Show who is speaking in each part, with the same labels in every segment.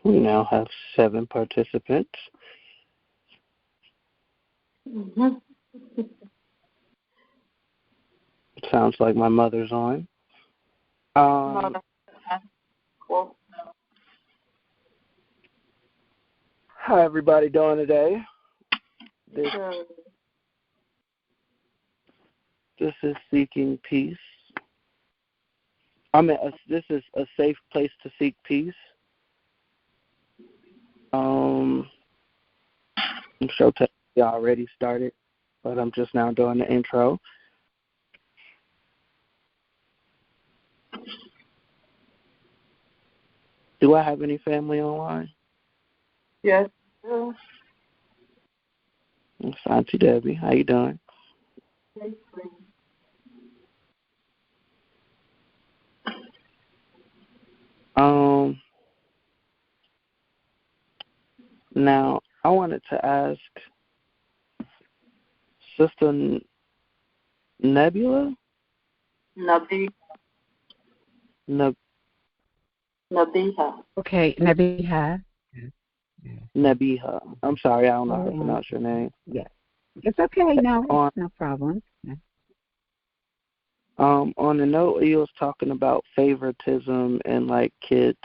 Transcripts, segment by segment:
Speaker 1: We now have 7 participants.
Speaker 2: Mm-hmm.
Speaker 1: Sounds like my mother's on.
Speaker 2: No, that's cool.
Speaker 1: How everybody doing today? This
Speaker 2: Good.
Speaker 1: this is Seeking Peace. This is a safe place to seek peace. I'm sure you already started, but I'm just now doing the intro. Do I have any family online?
Speaker 2: Yes.
Speaker 1: It's Auntie Debbie. How you doing? Now I wanted to ask Sister Nebula.
Speaker 2: Nabiha.
Speaker 3: Okay, Nabiha.
Speaker 1: Nabiha. I'm sorry, I don't know how to pronounce your name.
Speaker 3: Yeah. It's okay. No, it's no problem. Yeah.
Speaker 1: On the note, he was talking about favoritism and like kids.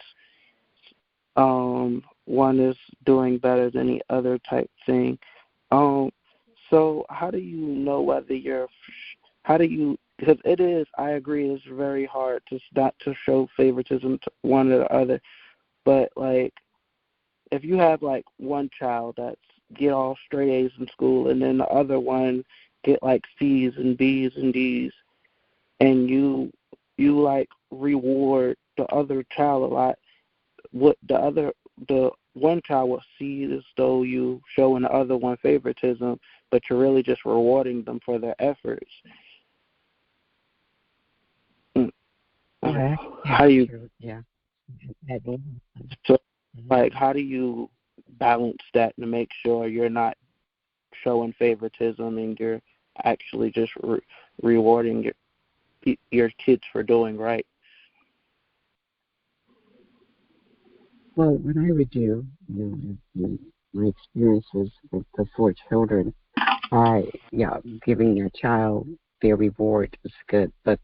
Speaker 1: One is doing better than the other type thing. So how do you know whether because it is, I agree, it's very hard to not to show favoritism to one or the other, but like if you have like one child that's get all straight A's in school and then the other one get like C's and B's and D's, and you like reward the other child a lot, what the one child will see as though you showing the other one favoritism, but you're really just rewarding them for their efforts.
Speaker 3: Yeah.
Speaker 1: How do you?
Speaker 3: Yeah.
Speaker 1: So, like, how do you balance that to make sure you're not showing favoritism and you're actually just rewarding your kids for doing right?
Speaker 3: Well, what I would do, my experiences with the 4 children, giving a child their reward is good. But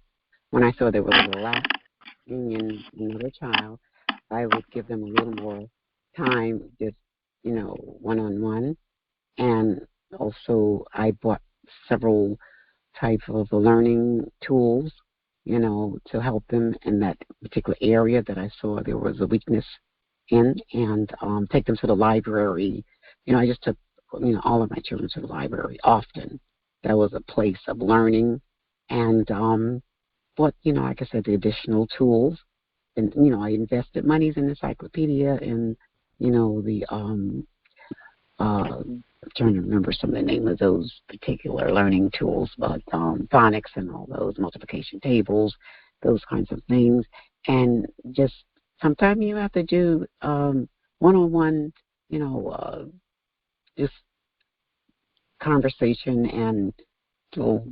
Speaker 3: when I saw there was a lack in another child, I would give them a little more time, just, one-on-one. And also I bought several type of learning tools, to help them in that particular area that I saw there was a weakness in, and take them to the library. I just took, all of my children to the library often. That was a place of learning, and bought, like I said, the additional tools, and I invested monies in encyclopedia and the I'm trying to remember some of the name of those particular learning tools, but phonics and all those, multiplication tables, those kinds of things. And just sometimes you have to do one-on-one, just conversation and the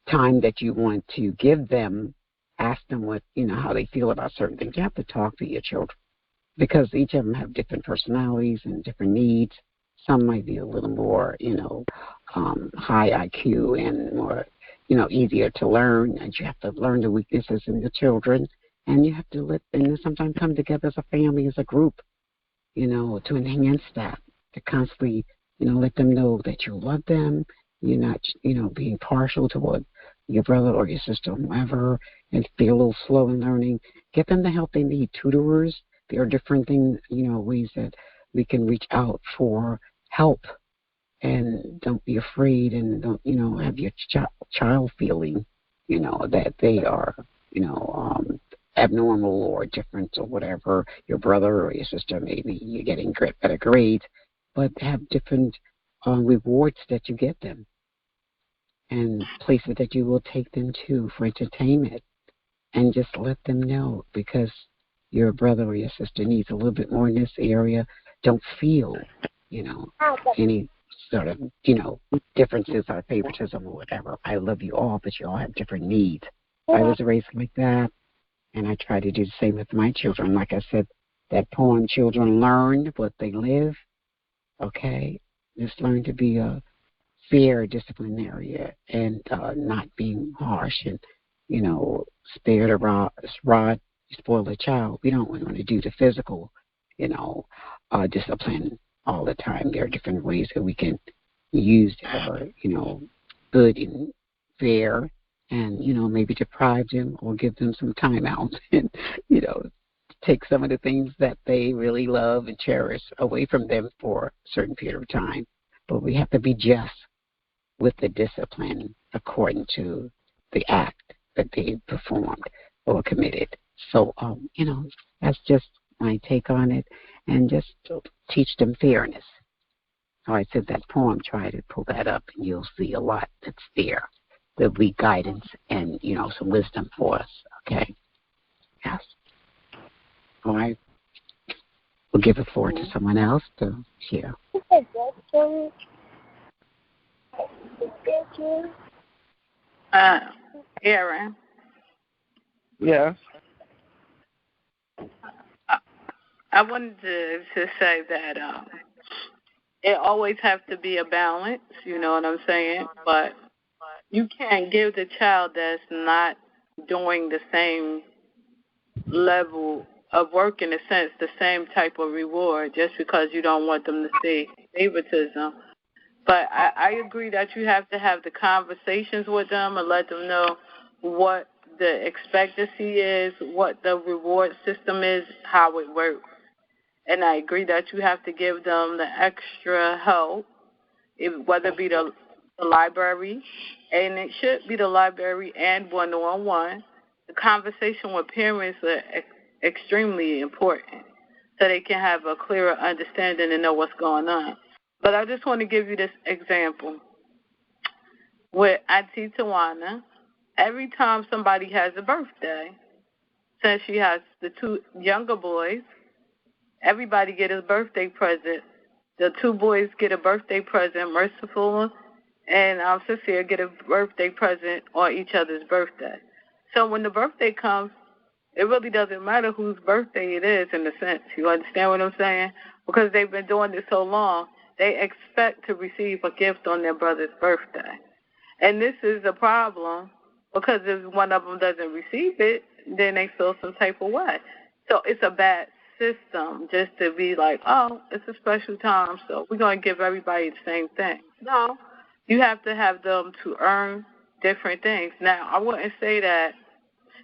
Speaker 3: time that you want to give them. Ask them what, how they feel about certain things. You have to talk to your children because each of them have different personalities and different needs. Some might be a little more, high IQ and more, easier to learn. And you have to learn the weaknesses in the children, and you have to sometimes come together as a family, as a group, to enhance that, to constantly, let them know that you love them. You're not, being partial toward your brother or your sister or whoever, and be a little slow in learning. Get them the help they need. Tutorers. There are different things, ways that we can reach out for help, and don't be afraid, and don't, have your child feeling, that they are, abnormal or different or whatever. Your brother or your sister, maybe you're getting better grades, but have different rewards that you get them, and places that you will take them to for entertainment, and just let them know, because your brother or your sister needs a little bit more in this area. Don't feel, any sort of, differences or favoritism or whatever. I love you all, but you all have different needs. I was raised like that, and I try to do the same with my children. Like I said, that poem, children learn what they live. Okay, just learn to be a fair disciplinarian and not being harsh and, spare the rod, spoil the child. We don't want to do the physical, discipline all the time. There are different ways that we can use, good and fair, and maybe deprive them or give them some time out, and take some of the things that they really love and cherish away from them for a certain period of time. But we have to be just with the discipline according to the act that they performed or committed. So, that's just my take on it, and just to teach them fairness. So I said that poem, try to pull that up, and you'll see a lot that's there. There'll be guidance and, some wisdom for us, okay? Yes. All right. We'll give the floor to someone else to share.
Speaker 2: Aaron.
Speaker 1: Yes.
Speaker 2: I wanted to say that it always has to be a balance, you know what I'm saying? But you can't give the child that's not doing the same level of work, in a sense, the same type of reward, just because you don't want them to see favoritism. But I agree that you have to have the conversations with them and let them know what the expectancy is, what the reward system is, how it works. And I agree that you have to give them the extra help, whether it be the library, and it should be the library and one-on-one. The conversation with parents is extremely important so they can have a clearer understanding and know what's going on. But I just want to give you this example. With Auntie Tawana, every time somebody has a birthday, since she has the two younger boys, everybody get a birthday present. The two boys get a birthday present, Merciful and Sincere get a birthday present on each other's birthday. So when the birthday comes, it really doesn't matter whose birthday it is, in a sense. You understand what I'm saying? Because they've been doing this so long, they expect to receive a gift on their brother's birthday. And this is a problem, because if one of them doesn't receive it, then they feel some type of way. So it's a bad system just to be like, oh, it's a special time, so we're going to give everybody the same thing. No, you have to have them to earn different things. Now, I wouldn't say that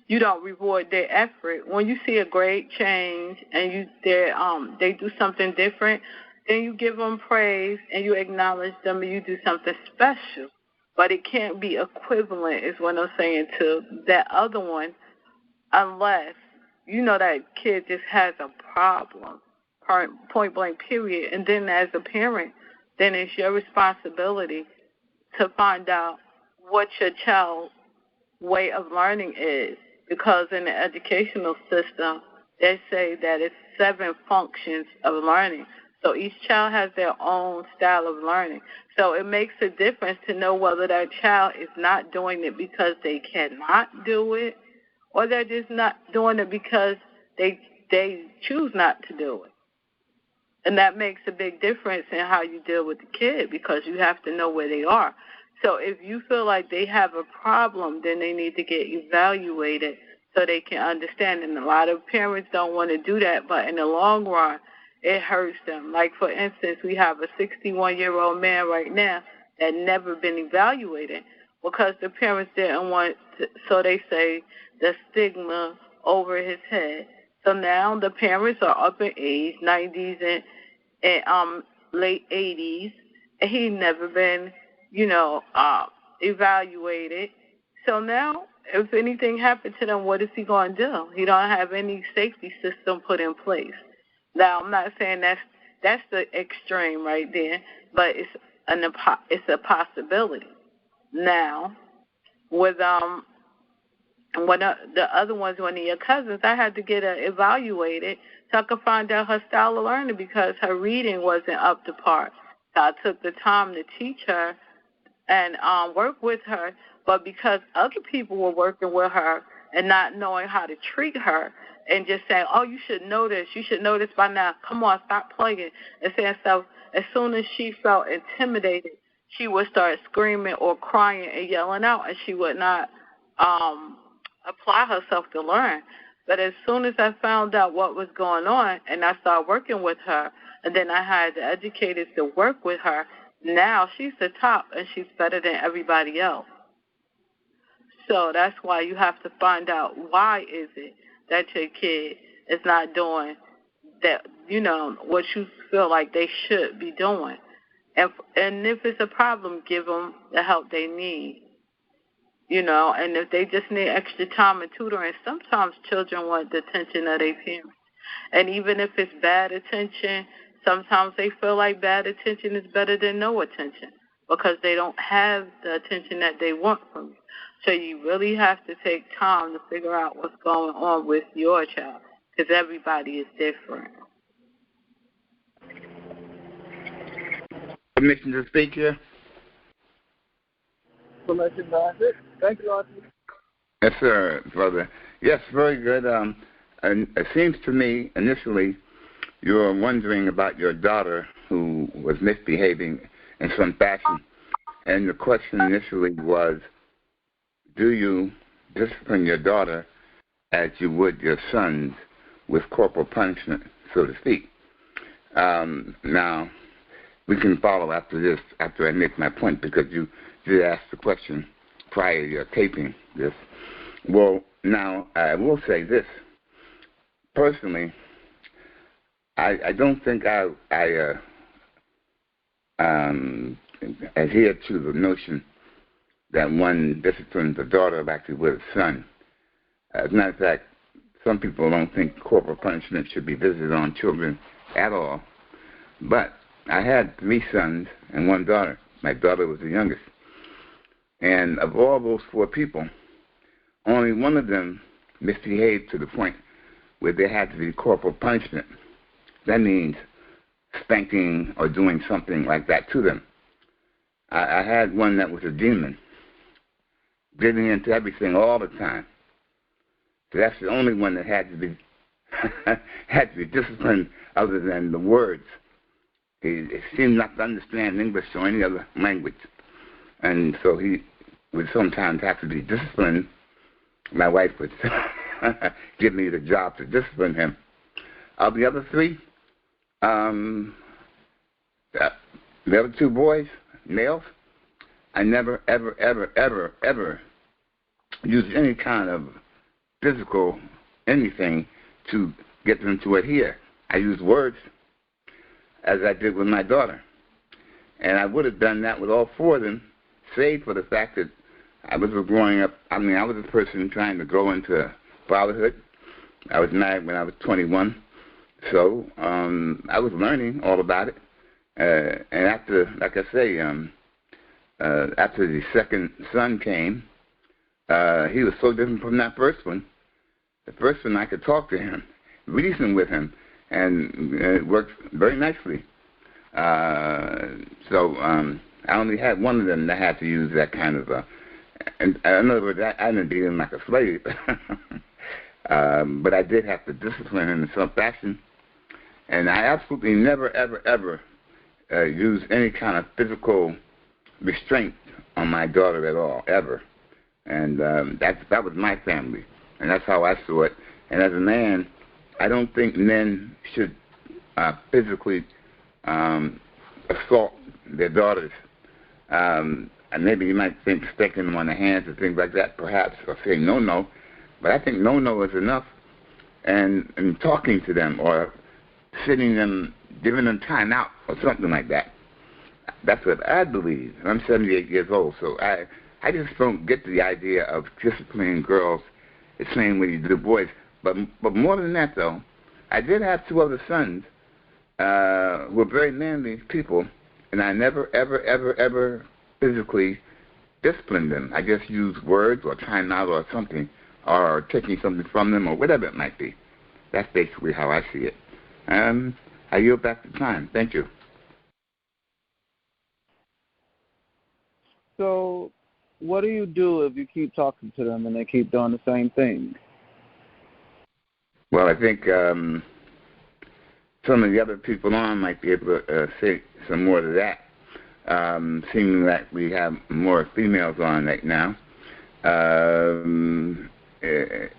Speaker 2: you don't reward their effort. When you see a great change and they do something different, then you give them praise and you acknowledge them and you do something special. But it can't be equivalent, is what I'm saying, to that other one, unless that kid just has a problem, point blank, period. And then as a parent, then it's your responsibility to find out what your child's way of learning is. Because in the educational system, they say that it's 7 functions of learning. So each child has their own style of learning. So it makes a difference to know whether that child is not doing it because they cannot do it, or they're just not doing it because they choose not to do it. And that makes a big difference in how you deal with the kid, because you have to know where they are. So if you feel like they have a problem, then they need to get evaluated so they can understand. And a lot of parents don't want to do that, but in the long run, it hurts them. Like, for instance, we have a 61-year-old man right now that never been evaluated because the parents didn't want to, so they say, the stigma over his head. So now the parents are up in age, 90s and late 80s, and he never been, evaluated. So now, if anything happened to them, what is he going to do? He don't have any safety system put in place. Now, I'm not saying that's the extreme right there, but it's a possibility. Now, with one of the other ones, one of your cousins, I had to get her evaluated so I could find out her style of learning because her reading wasn't up to par. So I took the time to teach her and work with her, but because other people were working with her and not knowing how to treat her, and just saying, oh, you should know this. You should know this by now. Come on, stop playing. And saying stuff. As soon as she felt intimidated, she would start screaming or crying and yelling out, and she would not apply herself to learn. But as soon as I found out what was going on and I started working with her, and then I had the educators to work with her, now she's the top and she's better than everybody else. So that's why you have to find out why is it that your kid is not doing that, what you feel like they should be doing. And if it's a problem, give them the help they need. And if they just need extra time and tutoring, sometimes children want the attention of their parents. And even if it's bad attention, sometimes they feel like bad attention is better than no attention because they don't have the attention that they want from you. So you really have to take time to figure out what's going on with your child because everybody is different.
Speaker 4: Permission to speak here?
Speaker 1: Permission, Doctor. Thank you, Auntie.
Speaker 4: Yes, sir, brother. Yes, very good. And it seems to me, initially, you were wondering about your daughter who was misbehaving in some fashion. And the question initially was, do you discipline your daughter as you would your sons with corporal punishment, so to speak? Now, we can follow after this, after I make my point, because you did ask the question prior to your taping this. Well, now, I will say this. Personally, I don't think I adhere to the notion that one disciplines a daughter like they would a son. As a matter of fact, some people don't think corporal punishment should be visited on children at all. But I had 3 sons and 1 daughter. My daughter was the youngest. And of all those 4 people, only one of them misbehaved to the point where there had to be corporal punishment. That means spanking or doing something like that to them. I had one that was a demon, getting into everything all the time. So that's the only one that had to be disciplined other than the words. He seemed not to understand English or any other language. And so he would sometimes have to be disciplined. My wife would give me the job to discipline him. Of the other 3, the other 2 boys, males, I never, ever, ever, ever, ever used any kind of physical anything to get them to adhere. I used words, as I did with my daughter. And I would have done that with all 4 of them, save for the fact that I was growing up. I was a person trying to grow into fatherhood. I was married when I was 21. So I was learning all about it. And after, like I say, after the second son came, he was so different from that first one. The first one, I could talk to him, reason with him, and it worked very nicely. So I only had one of them that had to use that kind of, in other words, I didn't beat him like a slave. But I did have to discipline him in some fashion. And I absolutely never, ever, ever use any kind of physical restraint on my daughter at all, ever. And that was my family, and that's how I saw it. And as a man, I don't think men should physically assault their daughters. And maybe you might think sticking them on the hands and things like that, perhaps, or saying no. But I think no is enough. And talking to them or sitting them, giving them time out or something like that. That's what I believe. I'm 78 years old, so I just don't get the idea of disciplining girls the same way you do boys. But more than that, though, I did have 2 other sons who were very manly people, and I never, ever, ever, ever physically disciplined them. I just used words or time out or something, or taking something from them or whatever it might be. That's basically how I see it. I yield back the time. Thank you.
Speaker 1: So what do you do if you keep talking to them and they keep doing the same thing?
Speaker 4: Well, I think some of the other people on might be able to say some more to that. Seeming that we have more females on right now.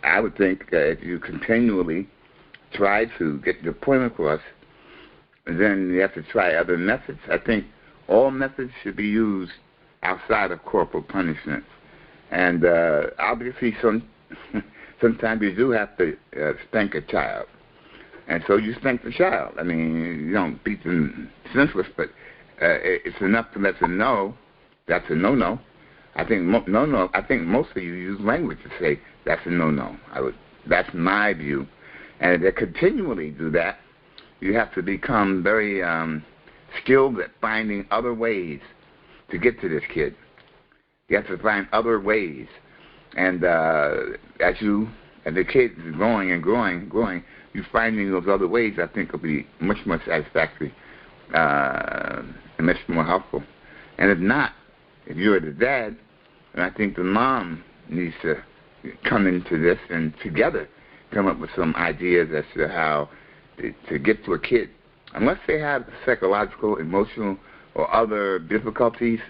Speaker 4: I would think if you continually try to get your point across, then you have to try other methods. I think all methods should be used outside of corporal punishment. And obviously sometimes you do have to spank a child. And so you spank the child. I mean, you don't beat them senseless, but it's enough to let them know that's a no-no. I think I think most of you use language to say that's a no-no. That's my view. And if they continually do that, you have to become very skilled at finding other ways to get to this kid. You have to find other ways. And as the kid is growing and growing, you finding those other ways, I think, will be much more satisfactory and much more helpful. And if not, if you're the dad, then I think the mom needs to come into this and together come up with some ideas as to how to get to a kid. Unless they have psychological, emotional, or other difficulties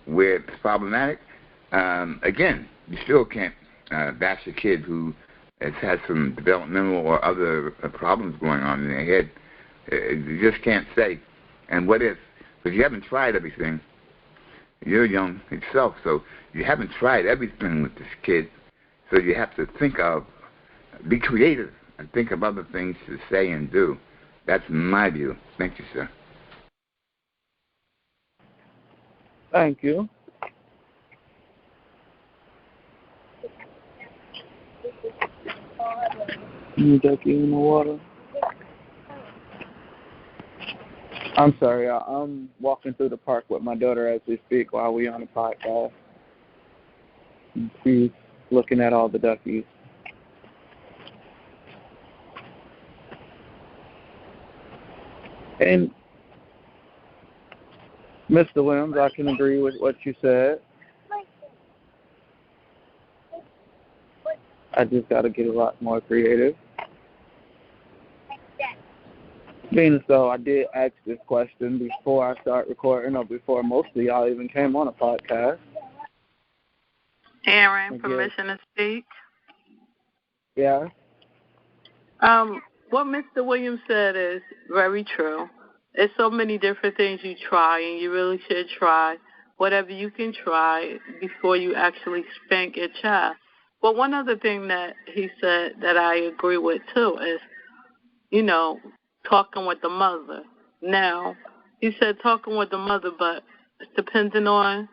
Speaker 4: where it's problematic, again, you still can't bash a kid who has had some developmental or other problems going on in their head. You just can't say. And what if? Because you haven't tried everything. You're young yourself, so you haven't tried everything with this kid. So you have to be creative and think of other things to say and do. That's my view. Thank you, sir.
Speaker 1: Thank you. You ducky in the water. I'm sorry, I'm walking through the park with my daughter as we speak while we're on the podcast. She's looking at all the duckies. And Mr. Williams, I can agree with what you said. I just got to get a lot more creative. Being so, I did ask this question before I start recording, or before most of y'all even came on a podcast.
Speaker 2: Aaron, permission to speak?
Speaker 1: Yeah.
Speaker 2: What Mr. Williams said is very true. There's so many different things you try, and you really should try whatever you can try before you actually spank your child. But one other thing that he said that I agree with, too, is, talking with the mother. Now, he said talking with the mother, but depending on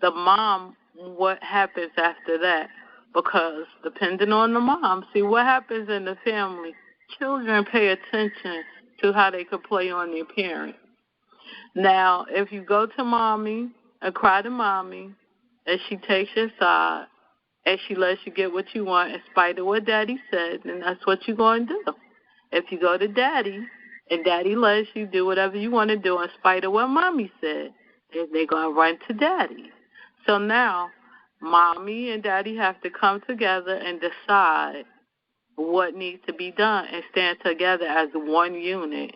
Speaker 2: the mom, what happens after that. Because depending on the mom, see what happens in the family, children pay attention to how they could play on their parent. Now, if you go to mommy and cry to mommy, and she takes your side, and she lets you get what you want in spite of what daddy said, then that's what you're going to do. If you go to daddy, and daddy lets you do whatever you want to do in spite of what mommy said, then they're going to run to daddy. So now, mommy and daddy have to come together and decide what needs to be done and stand together as one unit.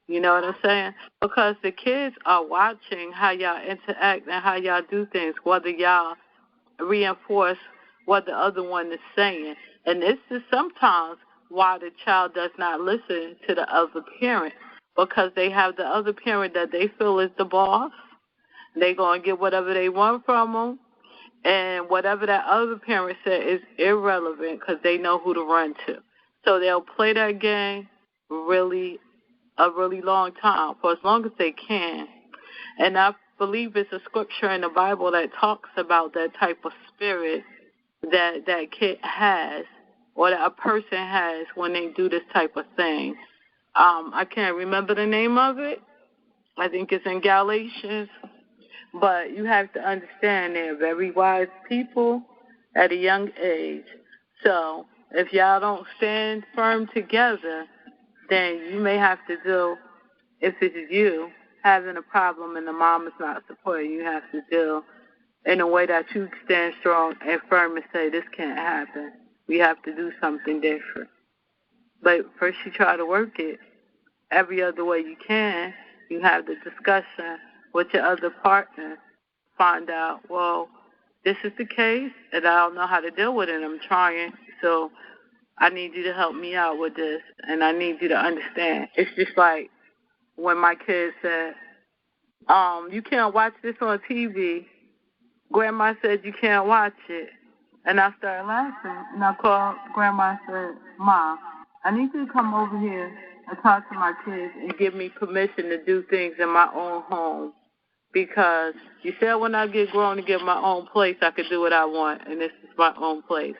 Speaker 2: You know what I'm saying? Because the kids are watching how y'all interact and how y'all do things, whether y'all reinforce what the other one is saying. And this is sometimes why the child does not listen to the other parent, because they have the other parent that they feel is the boss. They're going to get whatever they want from them. And whatever that other parent said is irrelevant because they know who to run to. So they'll play that game a really long time, for as long as they can. And I believe it's a scripture in the Bible that talks about that type of spirit that kid has, or that a person has when they do this type of thing. I can't remember the name of it. I think it's in Galatians. But you have to understand they're very wise people at a young age. So if y'all don't stand firm together, then you may have to deal, if it's you having a problem and the mom is not supporting, you have to deal in a way that you stand strong and firm and say, this can't happen. We have to do something different. But first you try to work it every other way you can. You have the discussion with your other partner. Find out, well, this is the case, and I don't know how to deal with it. I'm trying, so I need you to help me out with this, and I need you to understand. It's just like when my kids said, you can't watch this on TV. Grandma said you can't watch it. And I started laughing, and I called Grandma and said, Mom, I need you to come over here and talk to my kids and give me permission to do things in my own home. Because you said when I get grown to get my own place, I could do what I want, and this is my own place.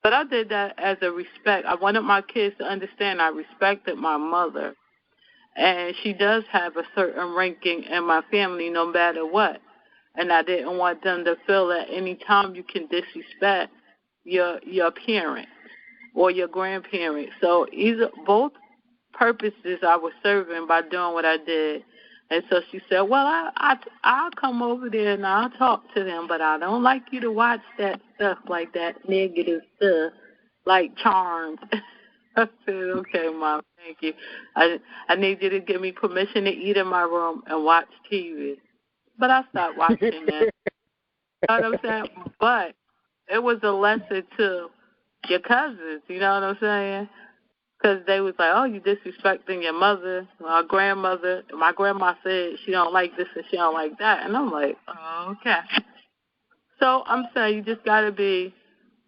Speaker 2: But I did that as a respect. I wanted my kids to understand I respected my mother. And she does have a certain ranking in my family no matter what. And I didn't want them to feel that any time you can disrespect your parents or your grandparents. So both purposes I was serving by doing what I did. And so she said, well, I'll come over there and I'll talk to them, but I don't like you to watch that stuff like that negative stuff, like Charmed. I said, okay, Mom, thank you. I need you to give me permission to eat in my room and watch TV. But I stopped watching that. You know what I'm saying? But it was a lesson to your cousins, you know what I'm saying? Because they was like, oh, you disrespecting your mother, my grandmother. My grandma said she don't like this and she don't like that. And I'm like, oh, okay. So I'm saying you just got to be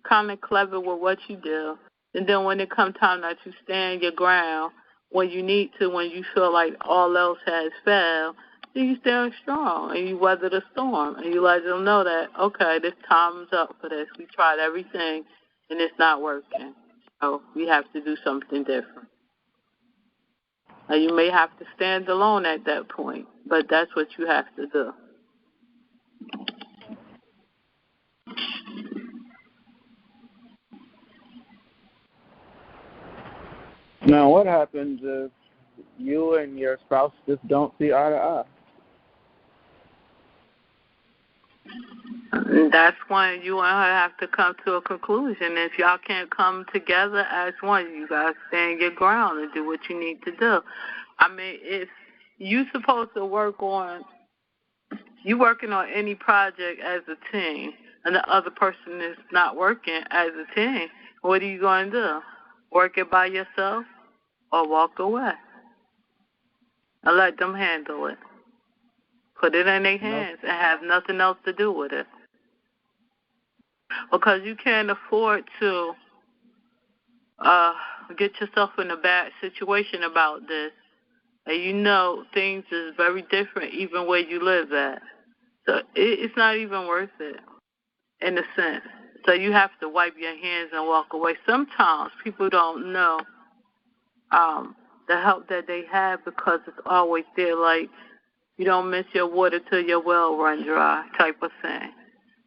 Speaker 2: kind of clever with what you do. And then when it comes time that you stand your ground, when you need to, when you feel like all else has failed, then you stand strong and you weather the storm. And you let them know that, okay, this time's up for this. We tried everything and it's not working. So we have to do something different. Now, you may have to stand alone at that point, but that's what you have to do.
Speaker 1: Now, what happens if you and your spouse just don't see eye to eye?
Speaker 2: That's when you and her have to come to a conclusion. If y'all can't come together as one, you got to stand your ground and do what you need to do. I mean, if you're supposed to you working on any project as a team, and the other person is not working as a team, what are you going to do? Work it by yourself or walk away and let them handle it? Put it in their hands and have nothing else to do with it. Because you can't afford to get yourself in a bad situation about this. And you know things is very different even where you live at. So it's not even worth it in a sense. So you have to wipe your hands and walk away. Sometimes people don't know the help that they have because it's always there, like you don't miss your water till your well run dry type of thing.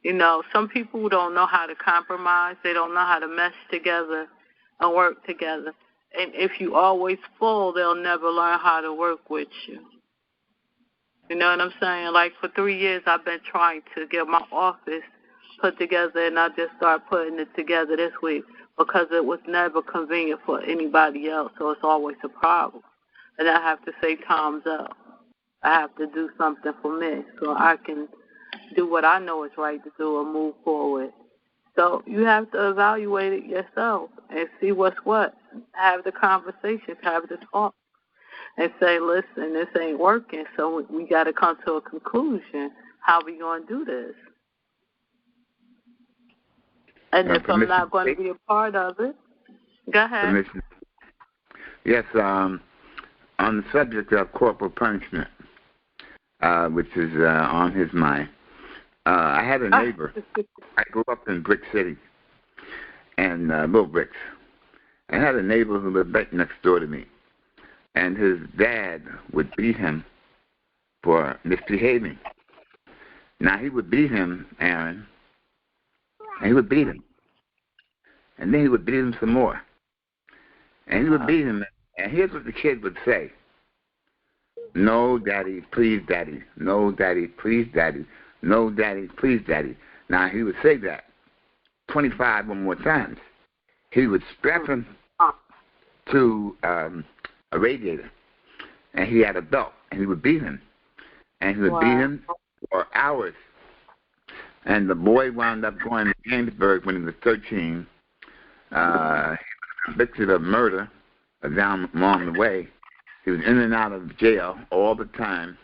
Speaker 2: You know, some people don't know how to compromise. They don't know how to mesh together and work together. And if you always full, they'll never learn how to work with you. You know what I'm saying? Like for 3 years, I've been trying to get my office put together, and I just started putting it together this week because it was never convenient for anybody else, so it's always a problem. And I have to say time's up. I have to do something for me so I can do what I know is right to do and move forward. So you have to evaluate it yourself and see what's what. Have the conversations, have the talk, and say, listen, this ain't working, so we got to come to a conclusion. How are we going to do this? And if I'm not going to be a part of it, go ahead.
Speaker 4: Permission. Yes, on the subject of corporal punishment, which is on his mind, I had a neighbor. I grew up in Brick City, and Little Bricks. I had a neighbor who lived right next door to me, and his dad would beat him for misbehaving. Now, he would beat him, Aaron, and he would beat him. And then he would beat him some more. And he would beat him, and here's what the kid would say. No, Daddy, please, Daddy. No, Daddy, please, Daddy. No, Daddy, please, Daddy. Now, he would say that 25 or more times. He would strap him to a radiator, and he had a belt, and he would beat him, and he would beat him for hours. And the boy wound up going to Jamesburg when he was 13. He was convicted of murder down along the way. He was in and out of jail all the time.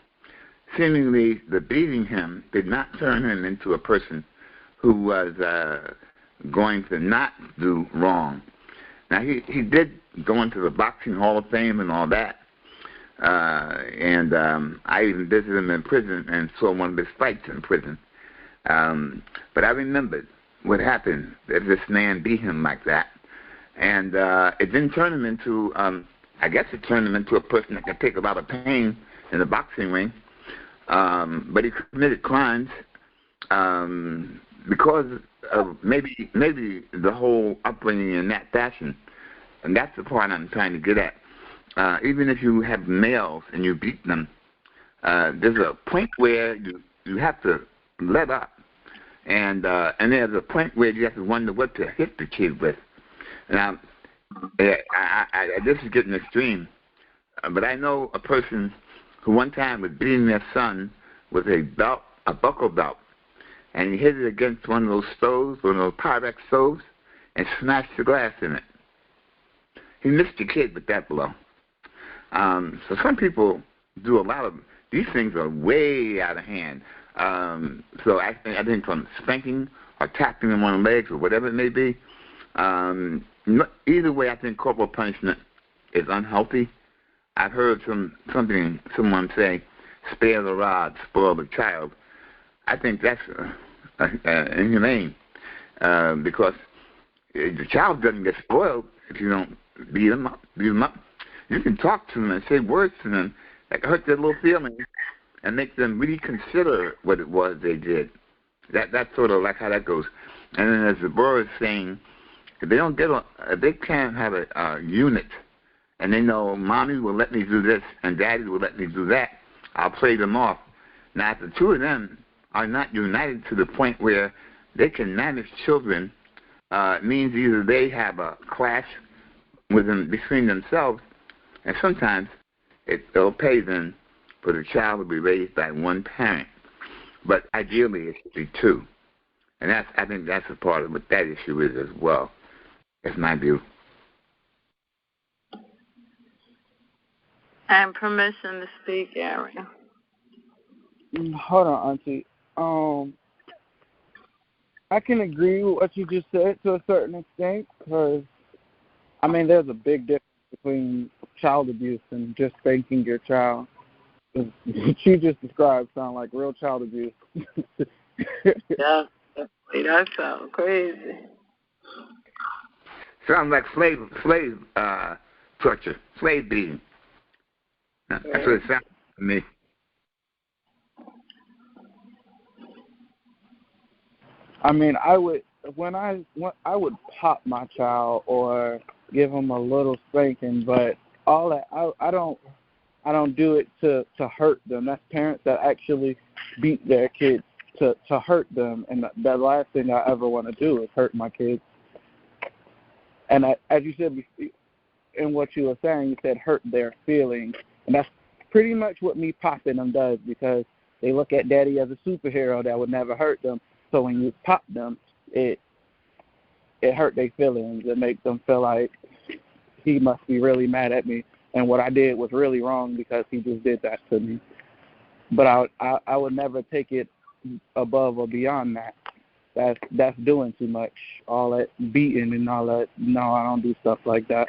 Speaker 4: Seemingly, the beating him did not turn him into a person who was going to not do wrong. Now, he did go into the Boxing Hall of Fame and all that. And I even visited him in prison and saw one of his fights in prison. But I remembered what happened, that this man beat him like that. And it didn't turn him into, I guess it turned him into a person that could take a lot of pain in the boxing ring. But he committed crimes because of maybe the whole upbringing in that fashion. And that's the part I'm trying to get at. Even if you have males and you beat them, there's a point where you have to let up. And there's a point where you have to wonder what to hit the kid with. Now, this is getting extreme, but I know a person who one time was beating their son with a belt, a buckle belt, and he hit it against one of those stoves, one of those Pyrex stoves, and smashed the glass in it. He missed the kid with that blow. So some people do a lot of these things are way out of hand. So I think from spanking or tapping them on the legs or whatever it may be, either way, I think corporal punishment is unhealthy. I've heard someone say, "Spare the rod, spoil the child." I think that's inhumane because the child doesn't get spoiled if you don't beat them up. You can talk to them and say words to them that can hurt their little feelings and make them really consider what it was they did. That's sort of like how that goes. And then as the boy is saying, if they don't they can't have a unit, and they know mommy will let me do this and daddy will let me do that, I'll play them off. Now, if the two of them are not united to the point where they can manage children, it means either they have a clash between themselves, and sometimes it'll pay them for the child to be raised by one parent. But ideally, it should be two. And I think that's a part of what that issue is as well. That's my view.
Speaker 2: And permission to speak, Aaron.
Speaker 1: Hold on, Auntie. I can agree with what you just said to a certain extent because, I mean, there's a big difference between child abuse and just spanking your child. What you just described sound like real child abuse.
Speaker 2: Yeah, that sounds crazy.
Speaker 4: Sounds like slave torture, slave beating. That's what it sounds to me.
Speaker 1: I mean, I would pop my child or give him a little spanking, but all that I don't do it to hurt them. That's parents that actually beat their kids to hurt them, and the last thing I ever want to do is hurt my kids. And as you said in what you were saying, you said hurt their feelings, and that's pretty much what me popping them does because they look at daddy as a superhero that would never hurt them. So when you pop them, it hurt their feelings. It makes them feel like he must be really mad at me, and what I did was really wrong because he just did that to me. But I would never take it above or beyond that. That's doing too much. All that beating and all that. No, I don't do stuff like that.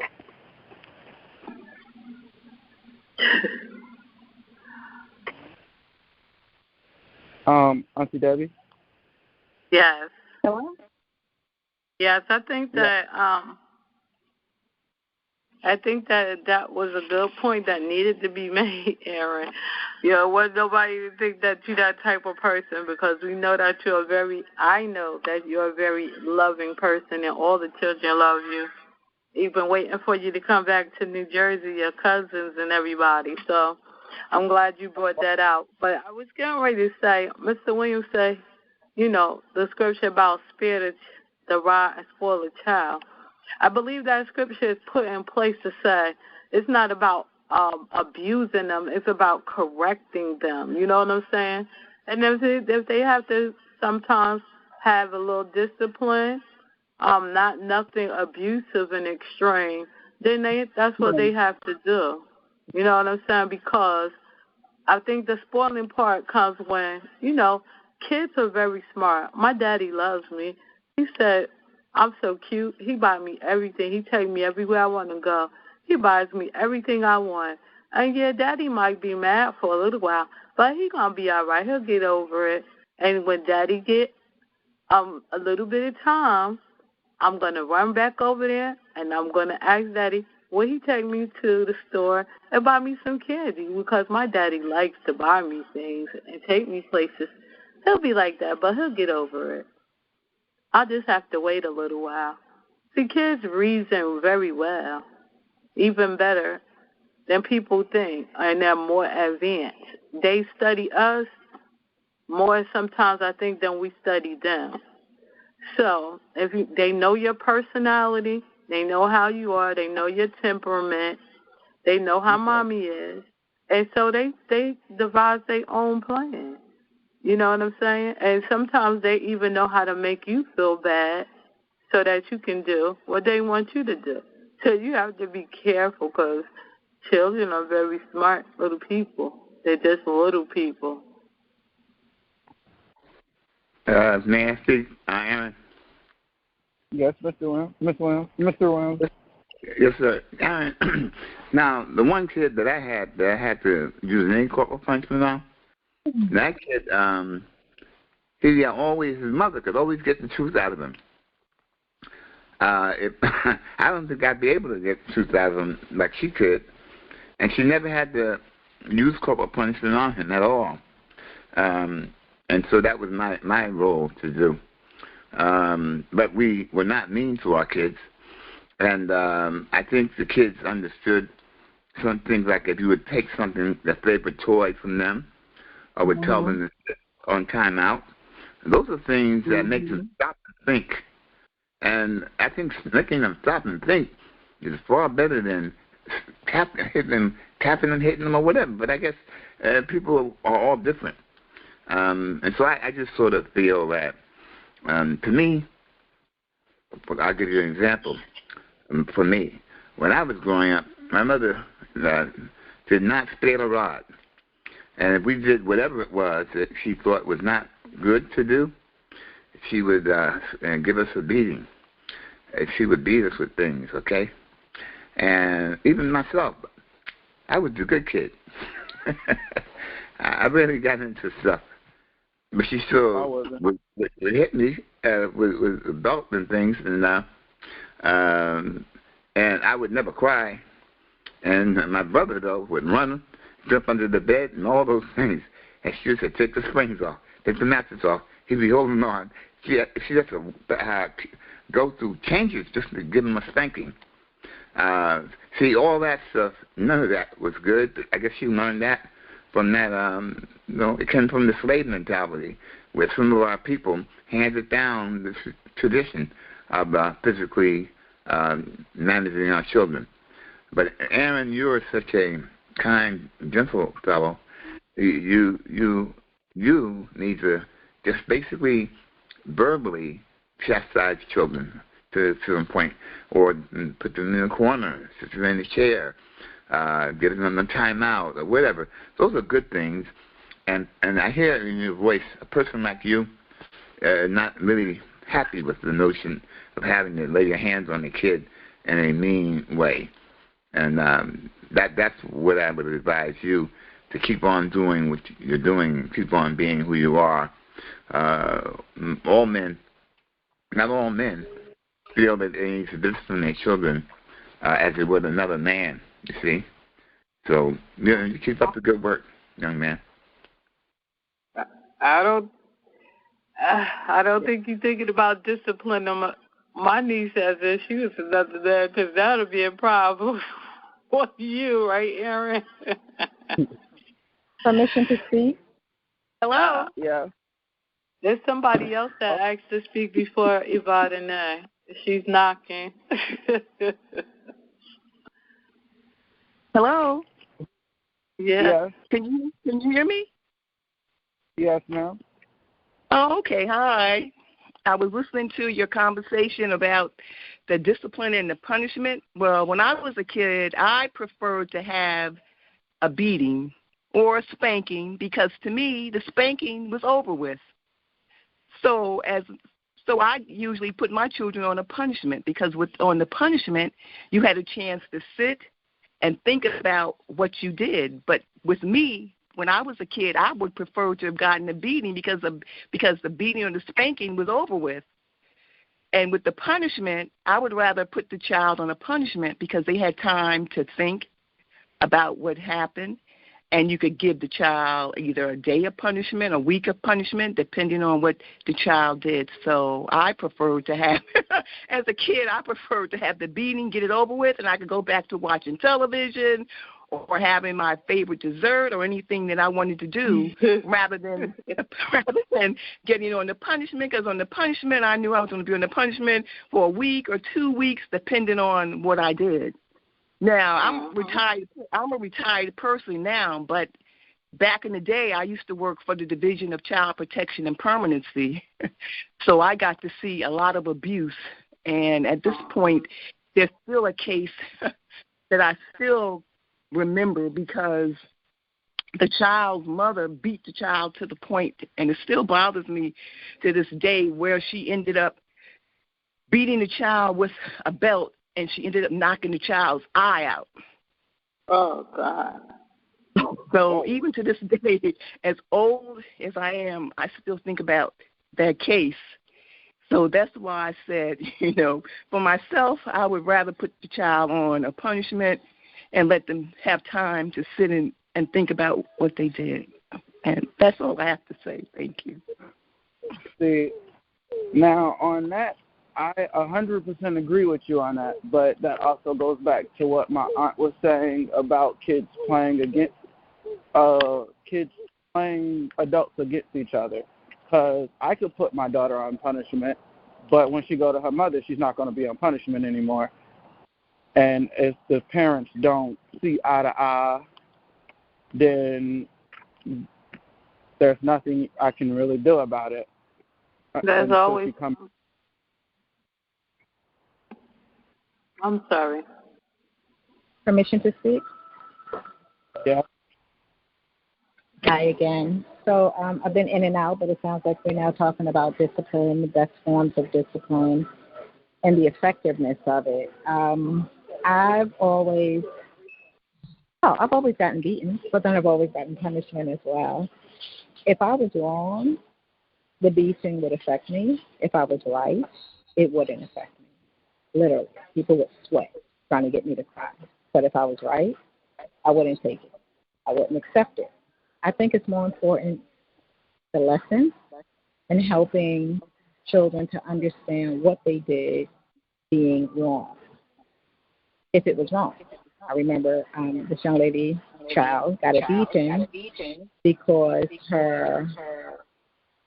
Speaker 1: Auntie Debbie?
Speaker 2: Yes.
Speaker 5: Hello?
Speaker 2: Yes, I think that that was a good point that needed to be made, Aaron. You know, was nobody think that you're that type of person because we know that I know that you're a very loving person and all the children love you. Even waiting for you to come back to New Jersey, your cousins and everybody. So I'm glad you brought that out. But I was getting ready to say, Mr. Williams say, you know, the scripture about spare the rod and spoil the child. I believe that scripture is put in place to say it's not about abusing them. It's about correcting them. You know what I'm saying? And if they have to sometimes have a little discipline, nothing abusive and extreme, then that's what they have to do. You know what I'm saying? Because I think the spoiling part comes when, kids are very smart. My daddy loves me. He said, I'm so cute. He buys me everything. He takes me everywhere I want to go. He buys me everything I want. And, yeah, Daddy might be mad for a little while, but he's going to be all right. He'll get over it. And when Daddy get a little bit of time, I'm going to run back over there, and I'm going to ask Daddy, will he take me to the store and buy me some candy? Because my daddy likes to buy me things and take me places. He'll be like that, but he'll get over it. I'll just have to wait a little while. See, kids reason very well, even better than people think, and they're more advanced. They study us more sometimes, I think, than we study them. So they know your personality, they know how you are, they know your temperament, they know how mommy is, and so they devise their own plan. You know what I'm saying? And sometimes they even know how to make you feel bad so that you can do what they want you to do. So you have to be careful because children are very smart little people. They're just little people.
Speaker 4: May I speak, Aaron?
Speaker 5: Yes, Mr. Williams.
Speaker 4: Yes, sir. Aaron, now, the one kid that I had to use any corporal punishment on, that kid, he always, his mother could always get the truth out of him. I don't think I'd be able to get the truth out of him like she could. And she never had to use corporal punishment on him at all. And so that was my role to do. But we were not mean to our kids. And I think the kids understood some things, like if you would take something, a favorite toy from them, or would tell them to sit on time out. Those are things that make them stop and think. And I think making them stop and think is far better than tapping and hitting them or whatever. But I guess people are all different. And so I just sort of feel that, to me, I'll give you an example. For me, when I was growing up, my mother did not spare a rod. And if we did whatever it was that she thought was not good to do, she would give us a beating. She would beat us with things, okay? And even myself, I was a good kid. I really got into stuff. But she still would hit me with belt and things, and I would never cry. And my brother, though, would run, jump under the bed, and all those things. And she would say, take the springs off, take the mattress off. He'd be holding on. She had to go through changes just to give him a spanking. See, all that stuff, none of that was good. I guess she learned that from that, it came from the slave mentality, where some of our people handed down the tradition of physically managing our children. But Aaron, you're such a kind, gentle fellow. You need to just basically verbally chastise children to a point, or put them in a corner, sit them in a chair, giving them a timeout or whatever. Those are good things. And I hear in your voice a person like you not really happy with the notion of having to lay your hands on a kid in a mean way. And that's what I would advise you, to keep on doing what you're doing, keep on being who you are. All men, not all men, feel that they need to discipline their children as they would another man, you see. So, you keep up the good work, young man.
Speaker 2: I don't think you're thinking about disciplining my niece as if she was another man, because that would be a problem for you, right, Aaron?
Speaker 6: Permission to speak?
Speaker 2: Hello?
Speaker 1: Yeah.
Speaker 2: There's somebody else that asked to speak before Yvonne and I. She's knocking.
Speaker 6: Hello?
Speaker 2: Yeah.
Speaker 5: Yes.
Speaker 6: Can you hear me?
Speaker 5: Yes, ma'am.
Speaker 6: Oh, okay. Hi. I was listening to your conversation about the discipline and the punishment. Well, when I was a kid, I preferred to have a beating or a spanking because to me the spanking was over with. So I usually put my children on a punishment because on the punishment you had a chance to sit and think about what you did. But with me, when I was a kid, I would prefer to have gotten a beating because the beating or the spanking was over with. And with the punishment, I would rather put the child on a punishment because they had time to think about what happened, and you could give the child either a day of punishment, a week of punishment, depending on what the child did. So I preferred to have, as a kid, I preferred to have the beating, get it over with, and I could go back to watching television or having my favorite dessert or anything that I wanted to do rather than getting on the punishment, because on the punishment, I knew I was going to be on the punishment for a week or 2 weeks, depending on what I did. Now, I'm retired. I'm a retired person now, but back in the day, I used to work for the Division of Child Protection and Permanency, so I got to see a lot of abuse. And at this point, there's still a case that I still remember because the child's mother beat the child to the point, and it still bothers me to this day, where she ended up beating the child with a belt, and she ended up knocking the child's eye out.
Speaker 2: Oh, God.
Speaker 6: So even to this day, as old as I am, I still think about that case. So that's why I said, for myself, I would rather put the child on a punishment and let them have time to sit and think about what they did. And that's all I have to say. Thank you.
Speaker 5: See, now on that, I 100% agree with you on that, but that also goes back to what my aunt was saying about kids playing adults against each other. Because I could put my daughter on punishment, but when she go to her mother, she's not going to be on punishment anymore. And if the parents don't see eye to eye, then there's nothing I can really do about it.
Speaker 2: There's always... I'm sorry.
Speaker 7: Permission to speak?
Speaker 5: Yeah.
Speaker 7: Hi again. So I've been in and out, but it sounds like we're now talking about discipline, the best forms of discipline, and the effectiveness of it. I've always gotten beaten, but then I've always gotten punishment as well. If I was wrong, the beating would affect me. If I was right, it wouldn't affect me. Literally, people would sweat trying to get me to cry. But if I was right, I wouldn't take it. I wouldn't accept it. I think it's more important the lesson and helping children to understand what they did being wrong. If it was wrong. I remember this young lady child got a beating because her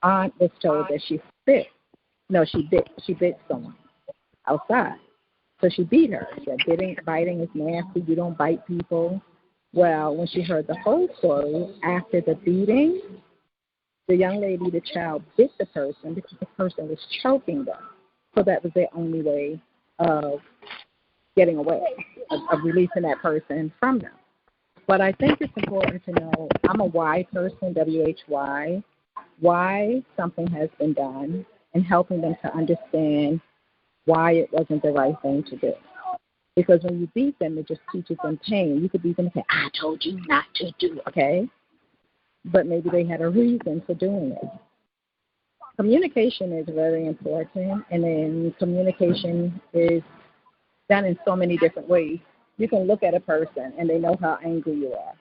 Speaker 7: aunt was told that she bit someone outside. So she beat her. She said, biting is nasty. You don't bite people. Well, when she heard the whole story, after the beating, the young lady, the child, bit the person because the person was choking them. So that was their only way of getting away, of releasing that person from them. But I think it's important to know, I'm a why person, W-H-Y, why something has been done, and helping them to understand why it wasn't the right thing to do. Because when you beat them, it just teaches them pain. You could beat them and say, I told you not to do, okay? But maybe they had a reason for doing it. Communication is very important, and then communication is done in so many different ways. You can look at a person, and they know how angry you are.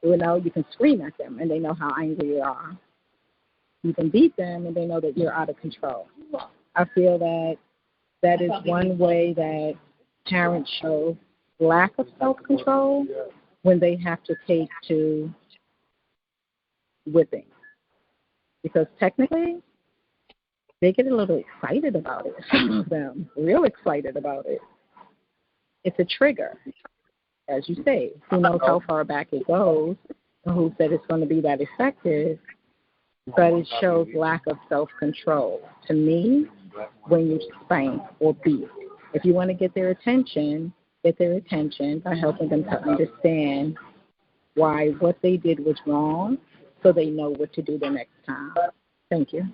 Speaker 7: You can scream at them, and they know how angry you are. You can beat them, and they know that you're out of control. I feel that is one way that parents show lack of self-control when they have to take to whipping. Because technically, they get a little excited about it, some of them, real excited about it. It's a trigger. As you say, who knows how far back it goes, and who said it's going to be that effective, but it shows lack of self-control. To me, when you spank or beat, if you want to get their attention by helping them to understand why what they did was wrong so they know what to do the next time. Thank you.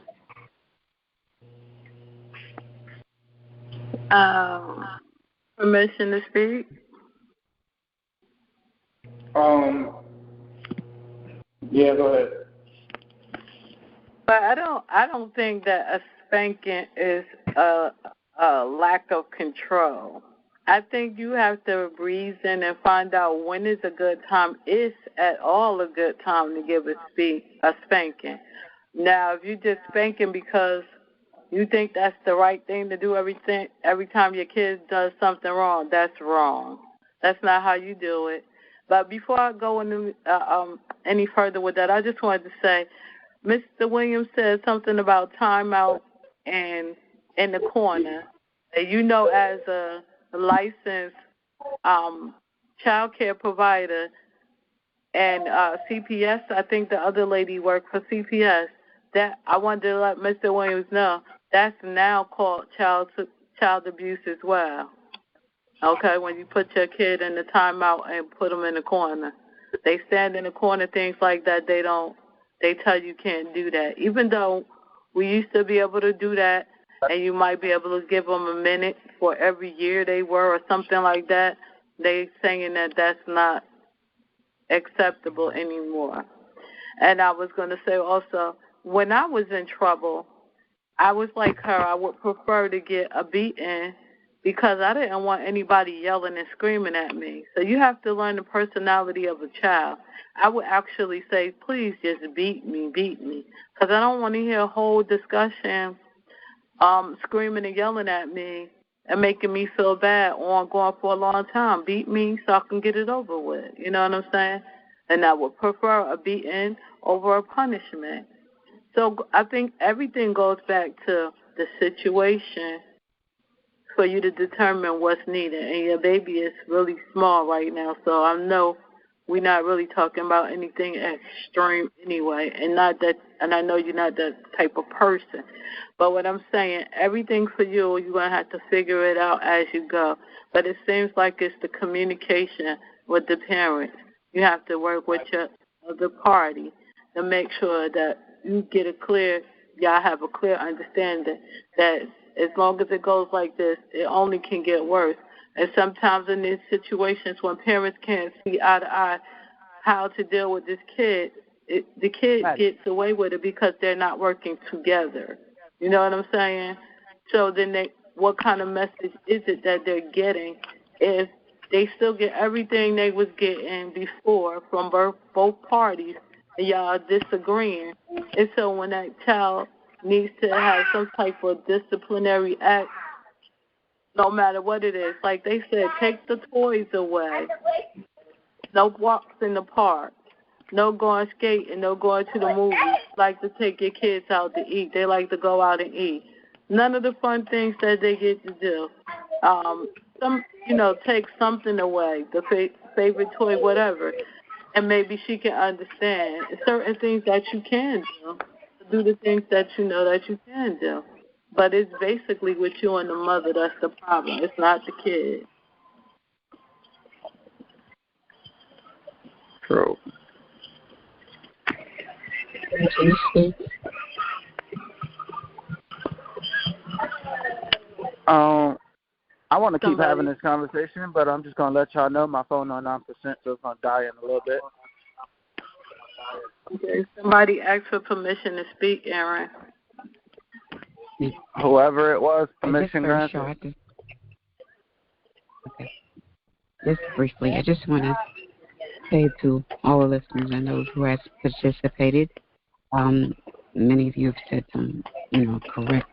Speaker 2: Permission to speak?
Speaker 5: Yeah, go ahead.
Speaker 2: But I don't think that a spanking is a lack of control. I think you have to reason and find out when is a good time, is at all a good time to give a spanking. Now, if you just spanking because you think that's the right thing to do every time your kid does something wrong, that's wrong. That's not how you do it. But before I go into any further with that, I just wanted to say, Mr. Williams said something about timeout and in the corner. And you know, as a licensed child care provider and CPS, I think the other lady worked for CPS, that I wanted to let Mr. Williams know that's now called child abuse as well. Okay, when you put your kid in the timeout and put them in the corner. They stand in the corner, things like that, they tell you can't do that. Even though we used to be able to do that, and you might be able to give them a minute for every year they were or something like that, they saying that that's not acceptable anymore. And I was going to say also, when I was in trouble, I was like her. I would prefer to get a beating because I didn't want anybody yelling and screaming at me. So you have to learn the personality of a child. I would actually say, please just beat me, because I don't want to hear a whole discussion screaming and yelling at me and making me feel bad or going for a long time. Beat me so I can get it over with. You know what I'm saying? And I would prefer a beating over a punishment. So I think everything goes back to the situation for you to determine what's needed. And your baby is really small right now, so I know we're not really talking about anything extreme anyway. And I know you're not that type of person. But what I'm saying, everything for you, you're going to have to figure it out as you go. But it seems like it's the communication with the parents. You have to work with your other party to make sure that you get y'all have a clear understanding that as long as it goes like this, it only can get worse. And sometimes in these situations when parents can't see eye to eye how to deal with this kid, the kid gets away with it because they're not working together. You know what I'm saying? So then what kind of message is it that they're getting if they still get everything they was getting before from both parties and y'all disagreeing? And so when that child needs to have some type of disciplinary act, no matter what it is, like they said, take the toys away. No walks in the park. No going skating, no going to the movies. Like to take your kids out to eat. They like to go out and eat. None of the fun things that they get to do. Take something away, the favorite toy, whatever, and maybe she can understand certain things that you can do the things that you know that you can do. But it's basically with you and the mother that's the problem. It's not the kid.
Speaker 3: True.
Speaker 5: I want to keep having this conversation, but I'm just going to let y'all know my phone on 9%, so it's going to die in a little bit.
Speaker 2: Okay, somebody asked for permission to speak, Aaron.
Speaker 5: Whoever it was, permission granted.
Speaker 3: Okay. Just briefly, I just want to say to all the listeners and those who have participated, many of you have said some, correct,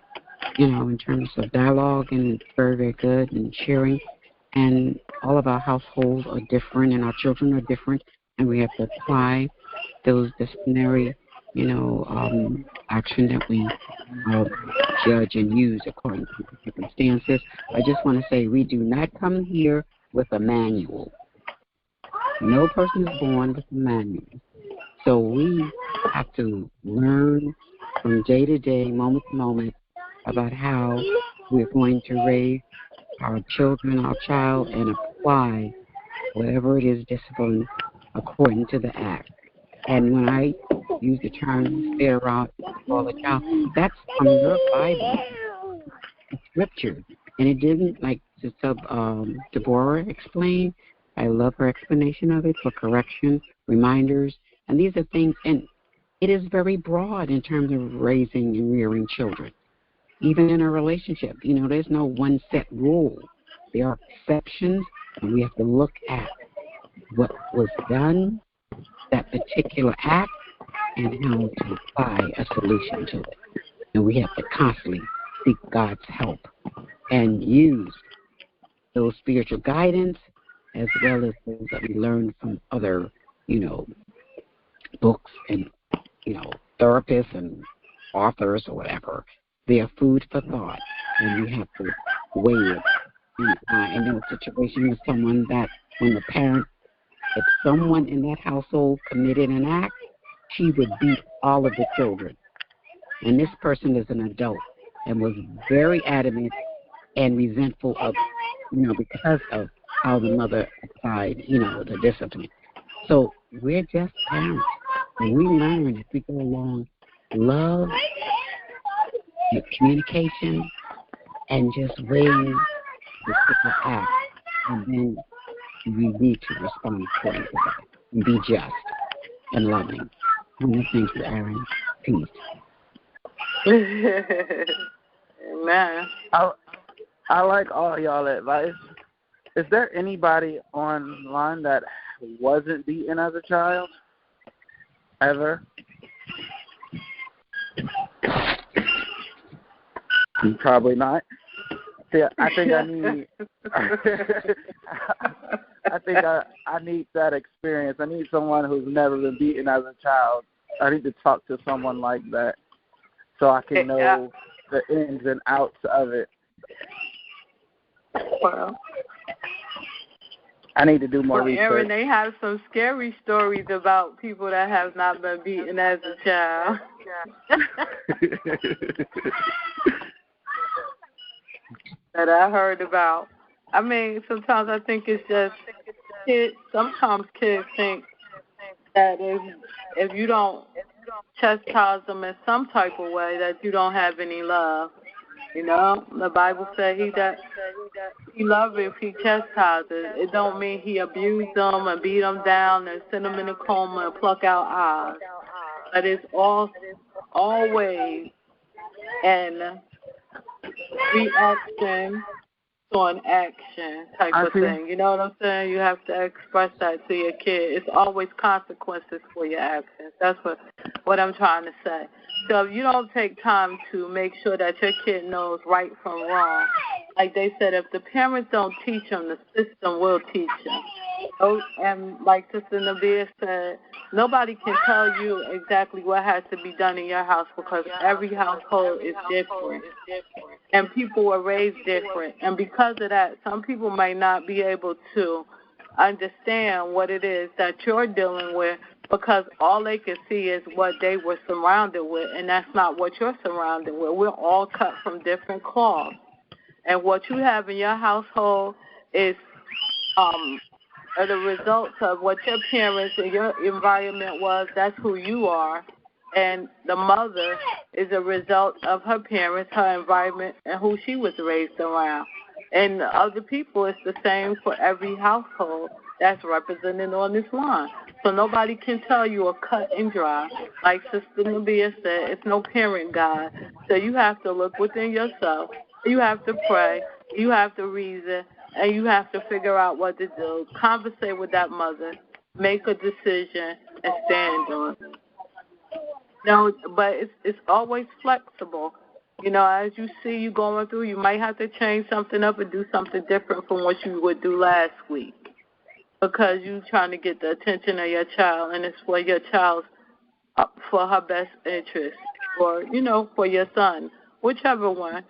Speaker 3: in terms of dialogue, and it's very, very good, and sharing. And all of our households are different, and our children are different, and we have to apply those disciplinary, action that we judge and use according to the circumstances. I just want to say we do not come here with a manual. No person is born with a manual. So we have to learn from day to day, moment to moment, about how we're going to raise our children, our child, and apply whatever it is discipline according to the act. And when I use the term spit around for the child, that's from your Bible, scripture. And it didn't, like Sister Deborah explained. I love her explanation of it for correction, reminders. And these are things, and it is very broad in terms of raising and rearing children. Even in a relationship, there's no one set rule. There are exceptions, and we have to look at what was done, that particular act, and how to apply a solution to it. And we have to constantly seek God's help and use those spiritual guidance as well as things that we learn from other, books and, therapists and authors or whatever. They are food for thought, and we have to weigh it. In a situation with someone that when the parent, if someone in that household committed an act, she would beat all of the children. And this person is an adult and was very adamant and resentful of, because of how the mother applied, the discipline. So we're just parents. And we learn as we go along love, communication, and just weighing the simple act. And then we need to respond according to that and be just and loving. And thank you, Aaron. Peace.
Speaker 2: Amen.
Speaker 5: I like all y'all advice. Is there anybody online that wasn't beaten as a child? Ever? Probably not. See, I think I need. I need that experience. I need someone who's never been beaten as a child. I need to talk to someone like that, so I can know the ins and outs of it.
Speaker 2: Well,
Speaker 5: I need to do more research.
Speaker 2: Aaron, they have some scary stories about people that have not been beaten as a child. That I heard about. I mean, sometimes I think it's just kids. Sometimes kids think that if you don't chastise them in some type of way, that you don't have any love. The Bible says he loves if he chastises. It don't mean he abused them and beat them down and send them in a coma and pluck out eyes. But it's always an reaction to an action type of thing. You know what I'm saying? You have to express that to your kid. It's always consequences for your actions. That's what I'm trying to say. So if you don't take time to make sure that your kid knows right from wrong, like they said, if the parents don't teach them, the system will teach them. And like Sister Nabia said, nobody can tell you exactly what has to be done in your house because every household is different. And people were raised different. And because of that, some people might not be able to understand what it is that you're dealing with because all they can see is what they were surrounded with, and that's not what you're surrounded with. We're all cut from different cloths. And what you have in your household is are the results of what your parents and your environment was. That's who you are. And the mother is a result of her parents, her environment, and who she was raised around. And the other people, it's the same for every household that's represented on this line. So nobody can tell you a cut and dry. Like Sister Nabia said, it's no parent guide. So you have to look within yourself. You have to pray. You have to reason. And you have to figure out what to do. Conversate with that mother. Make a decision and stand on it. No, but it's always flexible. As you see you going through, you might have to change something up and do something different from what you would do last week because you're trying to get the attention of your child, and it's for your child's, for her best interest, or, for your son whichever one.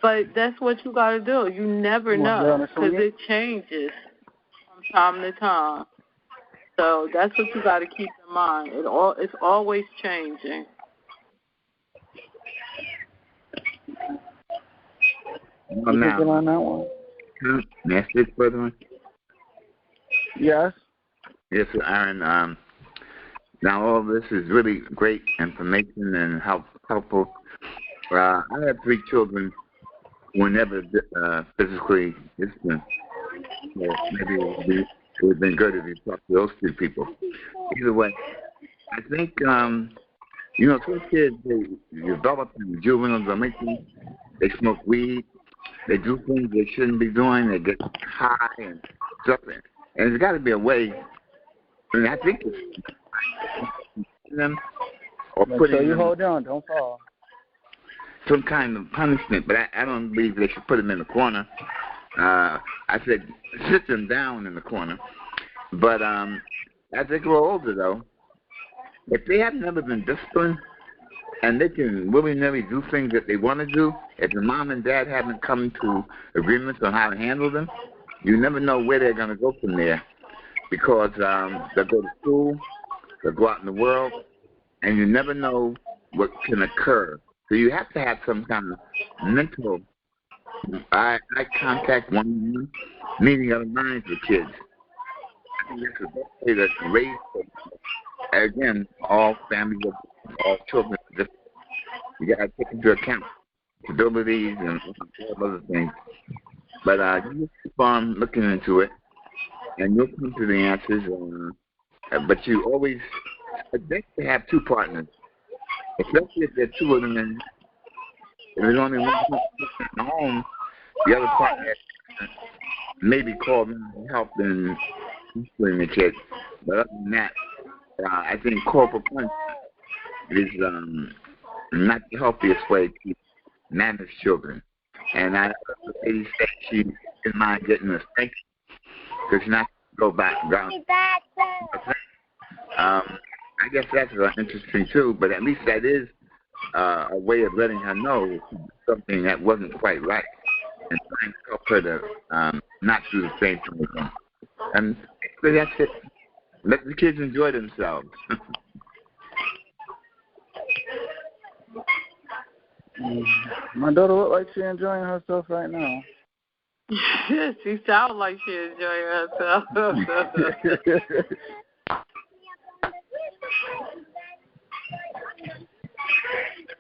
Speaker 2: But that's what you got to do. You never know because it changes from time to time. So that's what you got to keep in mind. It's always changing.
Speaker 4: Well, now,
Speaker 5: on that one?
Speaker 4: May I speak further on?
Speaker 5: Yes.
Speaker 4: Yes, Aaron. Now, all this is really great information and helpful. I have 3 children who were never physically distant. So maybe it would have been good if you talked to those 3 people. Either way, I think, some kids, they develop in juvenile delinquency. They smoke weed. They do things they shouldn't be doing. They get high and stuff. And there's got to be a way. I mean, I think it's them or
Speaker 5: Make
Speaker 4: putting
Speaker 5: sure you
Speaker 4: them
Speaker 5: hold on, don't fall.
Speaker 4: some kind of punishment, but I don't believe they should put them in the corner. I said sit them down in the corner. But as they grow older, though, if they have never been disciplined and they can willy-nilly do things that they want to do, if the mom and dad haven't come to agreements on how to handle them, you never know where they're going to go from there because they'll go to school, they'll go out in the world, and you never know what can occur. So you have to have some kind of mental eye contact, one-on-one, meeting of the minds with kids. I think that's the best way to raise them. Again, all families, all children, you got to take into account disabilities and all other things. But you just keep on looking into it, and you'll come to the answers. But you always, it's best to have 2 partners, especially if there are 2 of them. And if there's only one person in the home, the other partner maybe call them to help in homeschooling the kids. But other than that, I think corporal punishment is not the healthiest way to manage children. And the lady said she didn't mind getting a spanking because she's not going to go back down. I guess that's interesting too, but at least that is a way of letting her know something that wasn't quite right and trying to help her to not do the same thing again. And that's it. Let the kids enjoy themselves.
Speaker 5: My daughter looks like she's enjoying herself right now.
Speaker 2: She sounds like she's enjoying herself.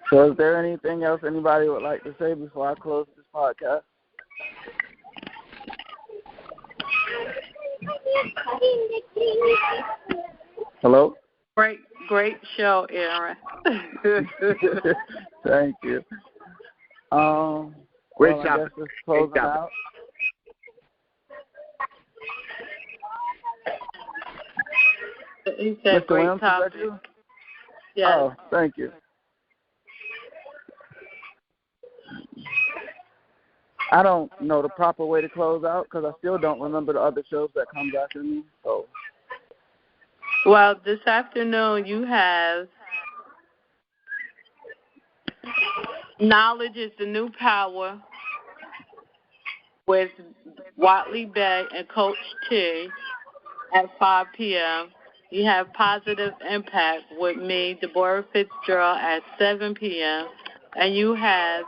Speaker 5: So is there anything else anybody would like to say before I close this podcast? Hello?
Speaker 2: Great show, Aaron.
Speaker 5: Thank you.
Speaker 4: Great
Speaker 5: job.
Speaker 4: job.
Speaker 5: I guess let's close it out.
Speaker 2: He said
Speaker 5: Mr.
Speaker 2: great
Speaker 5: Williams,
Speaker 2: topic.
Speaker 5: is that you?
Speaker 2: Yes.
Speaker 5: Oh, thank you. I don't know the proper way to close out because I still don't remember the other shows that comes after me. So.
Speaker 2: Well, this afternoon you have Knowledge is the New Power with Watley Bay and Coach T at 5 p.m. You have Positive Impact with me, Deborah Fitzgerald, at 7 p.m. And you have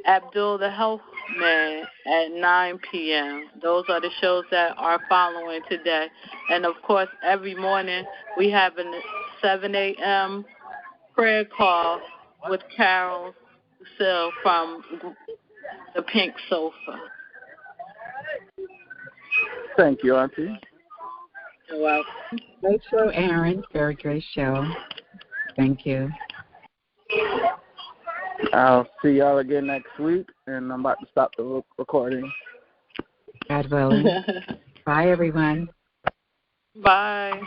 Speaker 2: Abdul the Health Man at 9 p.m. Those are the shows that are following today. And, of course, every morning we have a 7 a.m. prayer call with Carol Lucille from the Pink Sofa.
Speaker 5: Thank you, Auntie.
Speaker 2: You're welcome.
Speaker 3: Great show, Aaron. Very great show. Thank you.
Speaker 5: I'll see y'all again next week, and I'm about to stop the recording.
Speaker 3: God willing. Bye, everyone.
Speaker 2: Bye.